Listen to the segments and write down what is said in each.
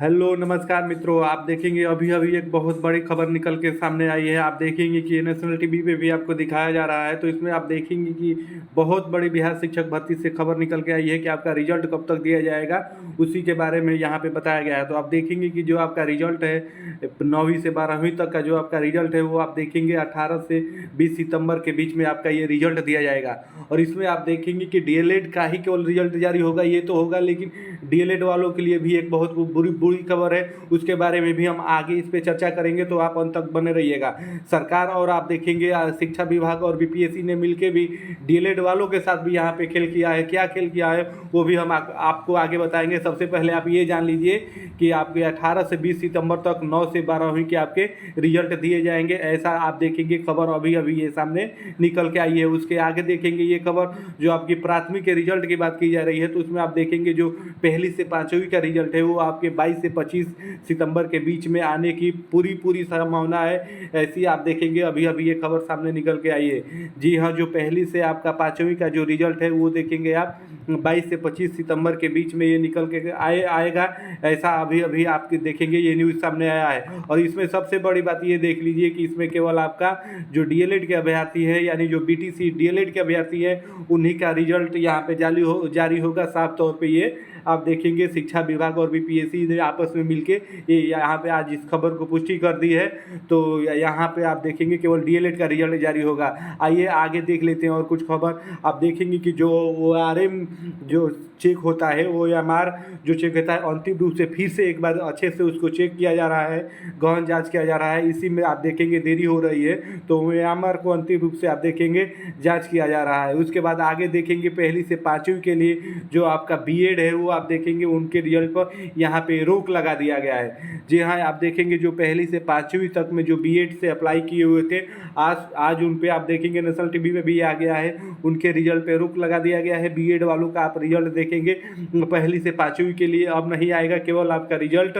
Hello नमस्कार मित्रों, आप देखेंगे अभी अभी एक बहुत बड़ी खबर निकल के सामने आई है। आप देखेंगे कि नेशनल टीवी पे भी आपको दिखाया जा रहा है। तो इसमें आप देखेंगे कि बहुत बड़ी बिहार शिक्षक भर्ती से खबर निकल के आई है कि आपका रिजल्ट कब तक दिया जाएगा, उसी के बारे में यहाँ पे बताया गया है। तो आप देखेंगे कि जो आपका रिजल्ट है 9वीं से 12वीं तक का जो आपका रिजल्ट है वो आप देखेंगे 18 से 20 सितंबर के बीच में आपका ये रिजल्ट दिया जाएगा। और इसमें आप देखेंगे कि डीएलएड का ही केवल रिजल्ट जारी होगा, ये तो होगा, लेकिन डीएलएड वालों के लिए भी एक बहुत बुरी खबर है। उसके बारे में भी हम आगे इस पे चर्चा करेंगे, तो आप अंत तक बने रहिएगा। सरकार और आप देखेंगे शिक्षा विभाग और बीपीएससी ने मिलकर भी डीएलएड वालों के साथ भी यहाँ पे खेल किया है। क्या खेल किया है वो भी हम आपको आगे बताएंगे। सबसे पहले आप ये जान लीजिए कि आपके 18 से 20 सितंबर तक 9 से 12वीं के आपके रिजल्ट दिए जाएंगे, ऐसा आप देखेंगे खबर अभी अभी ये सामने निकल के आई है। उसके आगे देखेंगे ये खबर जो आपकी प्राथमिक के रिजल्ट की बात की जा रही है, तो उसमें आप देखेंगे जो पहली से 5वीं का रिजल्ट है वो आपके 22 से 25 सितंबर के बीच में आने की पूरी संभावना है। ऐसी आप देखेंगे अभी अभी ये खबर सामने निकल के आई है। जी हाँ, जो पहली से आपका 5वीं का जो रिजल्ट है वो देखेंगे आप 22 से 25 सितंबर के बीच में ये निकल के आएगा, ऐसा अभी अभी आपके देखेंगे ये न्यूज़ सामने आया है। और इसमें सबसे बड़ी बात ये देख लीजिए कि इसमें केवल आपका जो डीएलएड के अभ्यर्थी है, यानी जो बीटीसी डीएलएड के अभ्यर्थी है, उन्हीं का रिजल्ट यहाँ पे जारी होगा। साफ तौर पे ये आप देखेंगे शिक्षा विभाग और बीपीएससी ने आपस में मिलके ये यहाँ पे आज इस खबर को पुष्टि कर दी है। तो यहाँ पे आप देखेंगे केवल डीएलएड का रिजल्ट जारी होगा। आइए आगे देख लेते हैं और कुछ खबर। आप देखेंगे कि जो ओआरएम जो चेक होता है, ओएमआर जो चेक होता है, अंतिम रूप से फिर से एक बार अच्छे से उसको चेक किया जा रहा है, गहन जांच किया जा रहा है। इसी में आप देखेंगे देरी हो रही है, तो ओएमआर को अंतिम रूप से आप देखेंगे जांच किया जा रहा है। उसके बाद आगे देखेंगे पहली से 5वीं के लिए जो आपका बीएड है वो आप देखेंगे उनके रिजल्ट पर यहाँ पे रोक लगा दिया गया है। जी हाँ, आप देखेंगे जो पहली से 5वीं तक में जो बीएड से अप्लाई किए हुए थे, आज उन पे आप देखेंगे नेशनल टीवी पे भी आ गया है, उनके रिजल्ट पे रोक लगा दिया गया है। बीएड वालों का आप रिजल्ट देखेंगे पहली से 5वीं के लिए अब नहीं आएगा, केवल आपका रिजल्ट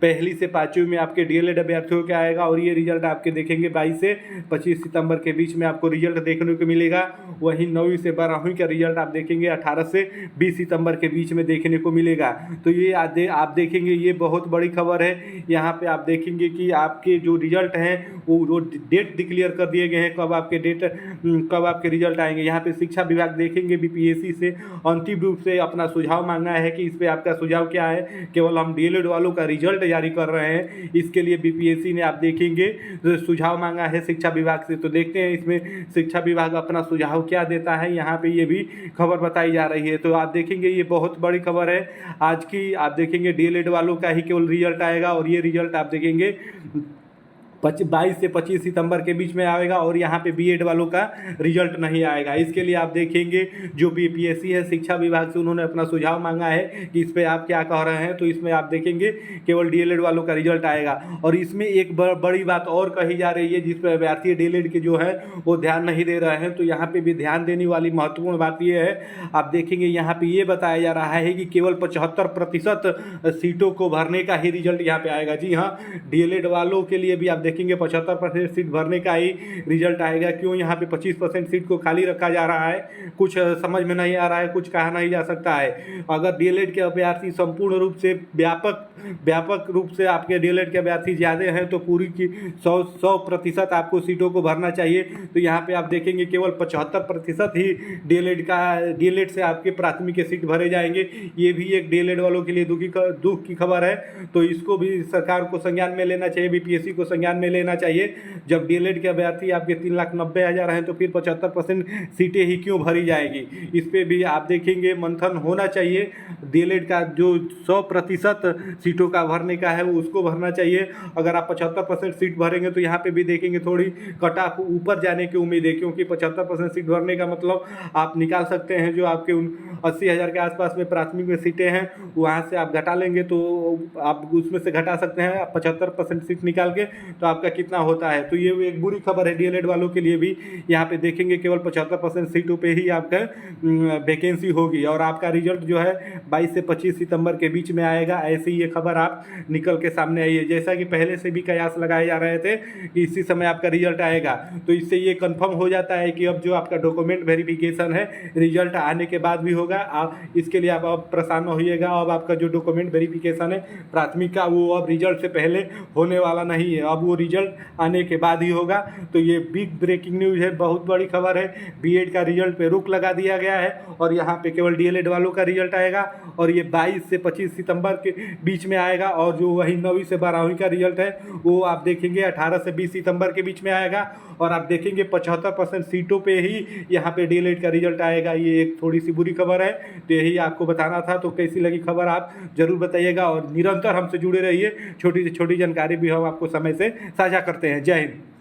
पहली से 5वीं में आपके डीएलएड अभ्यर्थियों का आएगा। और ये रिजल्ट आपके देखेंगे 22 से 25 सितंबर के बीच में आपको रिजल्ट देखने को मिलेगा। वहीं 9वीं से 12वीं का रिजल्ट आप देखेंगे 18 से 20 सितंबर के बीच में देखने को मिलेगा। तो ये आप देखेंगे ये बहुत बड़ी खबर है। यहाँ पे आप देखेंगे कि आपके जो रिजल्ट हैं वो डेट डिक्लेयर कर दिए गए हैं, कब आपके रिजल्ट आएंगे। यहाँ पे शिक्षा विभाग देखेंगे बीपीएससी से अंतिम रूप से अपना सुझाव मांगा है कि इस पे आपका सुझाव क्या है। केवल हम डीएलएड वालों का रिजल्ट जारी कर रहे हैं, इसके लिए बीपीएससी ने आप देखेंगे सुझाव मांगा है शिक्षा विभाग से। तो देखते हैं इसमें शिक्षा विभाग अपना सुझाव क्या देता है। यहाँ पे ये भी खबर बताई जा रही है। तो आप देखेंगे ये बहुत बड़ी खबर है आज की। आप देखेंगे डीएलएड वालों का ही केवल रिजल्ट आएगा, और ये रिजल्ट आप देखेंगे 22 से 25 सितंबर के बीच में आएगा। और यहाँ पे बीएड वालों का रिजल्ट नहीं आएगा। इसके लिए आप देखेंगे जो बीपीएससी है शिक्षा विभाग से उन्होंने अपना सुझाव मांगा है कि इस पर आप क्या कह रहे हैं। तो इसमें आप देखेंगे केवल डीएलएड वालों का रिजल्ट आएगा। और इसमें एक बड़ी बात और कही जा रही है, जिस पर अभ्यर्थी डीएलएड के जो है वो ध्यान नहीं दे रहे हैं। तो यहाँ पे भी ध्यान देने वाली महत्वपूर्ण बात ये है, आप देखेंगे यहाँ पे ये बताया जा रहा है कि केवल 75% सीटों को भरने का ही रिजल्ट यहाँ पे आएगा। जी हाँ, डीएलएड वालों के लिए भी आप देखेंगे 75% सीट भरने का ही रिजल्ट आएगा। क्यों यहाँ पे 25% सीट को खाली रखा जा रहा है, कुछ समझ में नहीं आ रहा है, कुछ कहा नहीं जा सकता है। अगर डीएलएड के अभ्यर्थी संपूर्ण रूप से व्यापक रूप से आपके डीएलएड के अभ्यर्थी ज़्यादा हैं तो पूरी की 100% आपको सीटों को भरना चाहिए। तो यहाँ पे आप देखेंगे केवल 75% ही डीएलएड से आपके प्राथमिक के सीट भरे जाएंगे। ये भी एक डीएलएड वालों के लिए दुख की खबर है। तो इसको भी सरकार को संज्ञान में लेना चाहिए, बीपीएससी को संज्ञान में लेना चाहिए। जब डीएलएड के अभ्यर्थी आपके 3,90,000 हैं तो फिर 75% सीटें ही क्यों भरी जाएगी। इस पे भी आप देखेंगे मंथन होना चाहिए। डीएलएड का जो 100% सीटों का भरने का है वो उसको भरना चाहिए। अगर आप 75% सीट भरेंगे तो यहाँ पे भी देखेंगे थोड़ी कट ऑफ ऊपर जाने की उम्मीद है, क्योंकि 75% सीट भरने का मतलब आप निकाल सकते हैं जो आपके 80,000 के आसपास में प्राथमिक में सीटें हैं वहाँ से आप घटा लेंगे, तो आप उसमें से घटा सकते हैं 75% सीट निकाल के। तो आपका कितना होता है। तो ये एक बुरी खबर है डीएलएड वालों के लिए भी। यहाँ पे देखेंगे केवल 75% सीटों पे ही आपका वैकेंसी होगी और आपका रिजल्ट जो है 22 से 25 सितंबर के बीच में आएगा। ऐसी ये खबर आप निकल के सामने आई है। जैसा कि पहले से भी कयास लगाए जा रहे थे कि इसी समय आपका रिजल्ट आएगा, तो इससे ये कंफर्म हो जाता है कि अब जो आपका डॉक्यूमेंट वेरिफिकेशन है रिजल्ट आने के बाद भी होगा। आप इसके लिए आप अब परेशान न होइएगा। अब आपका जो डॉक्यूमेंट वेरिफिकेशन है प्राथमिक का, वो अब रिजल्ट से पहले होने वाला नहीं है, अब वो रिजल्ट आने के बाद ही होगा। तो ये बिग ब्रेकिंग न्यूज़ है, बहुत बड़ी खबर है। बीएड का रिजल्ट पे रोक लगा दिया गया है और यहाँ पे केवल डीएलएड वालों का रिजल्ट आएगा और ये 22 से 25 सितंबर के बीच में आएगा। और जो वही 9वीं से 12वीं का रिजल्ट है वो आप देखेंगे 18 से 20 सितंबर के बीच में आएगा। और आप देखेंगे 75% सीटों पे ही यहाँ पे डीएलएड का रिजल्ट आएगा। ये एक थोड़ी सी बुरी खबर है, तो यही आपको बताना था। तो कैसी लगी खबर आप जरूर बताइएगा और निरंतर हमसे जुड़े रहिए। छोटी से छोटी जानकारी भी हम आपको समय से साझा करते हैं। जय हिंद।